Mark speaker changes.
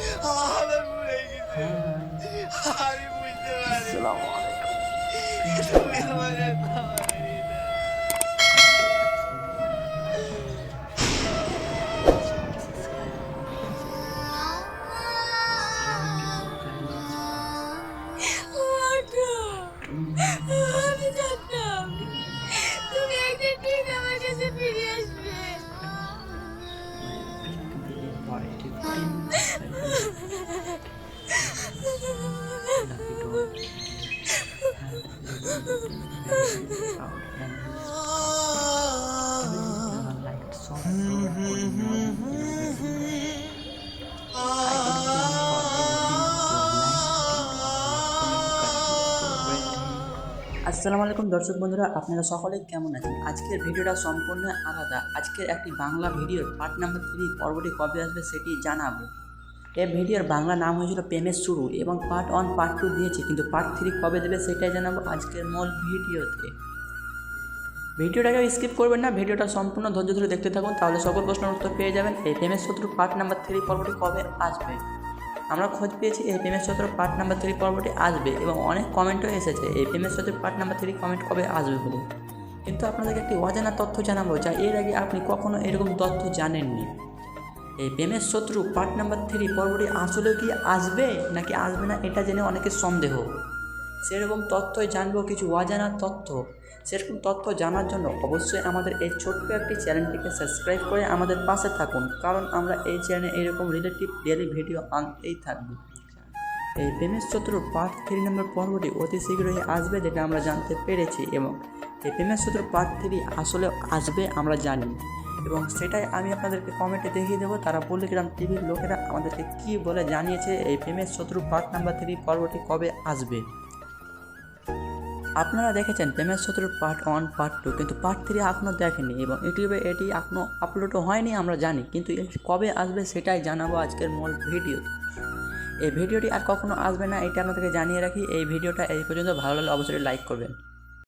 Speaker 1: আমি ভুলে গেছি। আমি বুঝতে পারি
Speaker 2: আসসালামু আলাইকুম।
Speaker 1: তুমি আমাদের খাওয়ানি না।
Speaker 3: ওঠো, আমি জানতাম তুমি একদিন ঠিক আমার কাছে ফিরে আসবে।
Speaker 2: আসসালামু আলাইকুম দর্শক বন্ধুরা, আপনারা সকলে কেমন আছেন? আজকের ভিডিওটা সম্পূর্ণ আলাদা। আজকের একটি বাংলা ভিডিওর পার্ট নাম্বার 3 পর্বটি কবে আসবে সেটি জানাবো। এই ভিডিওর বাংলা নাম হয়েছিল প্রেমের শুরু এবং পার্ট 1 পার্ট 2 দিয়েছে, কিন্তু পার্ট 3 কবে দেবে সেটাই জানাবো আজকের মূল ভিডিওতে। ভিডিওটাকে স্কিপ করবেন না, ভিডিওটা সম্পূর্ণ ধৈর্য ধরে দেখতে থাকুন, তাহলে সকল প্রশ্নের উত্তর পেয়ে যাবেন। এই প্রেমের শত্রু পার্ট নাম্বার 3 পর্বটি কবে আসবে? আমরা খোঁজ পেয়েছি এই প্রেমের শত্রু পার্ট নাম্বার 3 পর্বটি আসবে এবং অনেক কমেন্টও এসেছে এই প্রেমের শত্রু পার্ট নাম্বার 3 কমেন্ট কবে আসবে বলে। কিন্তু আপনাদেরকে একটি অজানা তথ্য জানাবো, যা এর আগে আপনি কখনো এরকম তথ্য জানেননি। এই প্রেমের শত্রু পার্ট নাম্বার 3 পর্বটি আসলে কি আসবে নাকি আসবে না, এটা জেনে অনেকের সন্দেহ। সেরকম তথ্যই জানবো, কিছু অজানা তথ্য। সেরকম তথ্য জানার জন্য অবশ্যই আমাদের এই ছোট্ট একটি চ্যানেলটিকে সাবস্ক্রাইব করে আমাদের পাশে থাকুন, কারণ আমরা এই চ্যানেলে এরকম রিলেটিভ ডেইলি ভিডিও আনতেই থাকবো। এই প্রেমের শত্রুর পার্ট 3 নম্বর পর্বটি অতি শীঘ্রই আসবে, যেটা আমরা জানতে পেরেছি, এবং এই প্রেমের শত্রুর পার্ট 3 আসলে আসবে আমরা জানি, এবং সেটাই আমি আপনাদেরকে কমেন্টে দেখিয়ে দেবো। তারা পল্লিগ্রাম টিভির লোকেরা আমাদেরকে কী বলে জানিয়েছে এই প্রেমের শত্রু পার্ট নাম্বার 3 পর্বটি কবে আসবে। আপনারা দেখেছেন প্রেমের শত্রুর পার্ট 1 পার্ট 2, কিন্তু পার্ট 3 এখনও দেখেনি এবং ইউটিউবে এটি এখনও আপলোডও হয়নি আমরা জানি, কিন্তু কবে আসবে সেটাই জানাবো আজকের মূল ভিডিও। এই ভিডিওটি আর কখনো আসবে না, এটা আপনাদেরকে জানিয়ে রাখি। এই ভিডিওটা এই পর্যন্ত ভালো লাগলে অবশ্যই লাইক করবেন।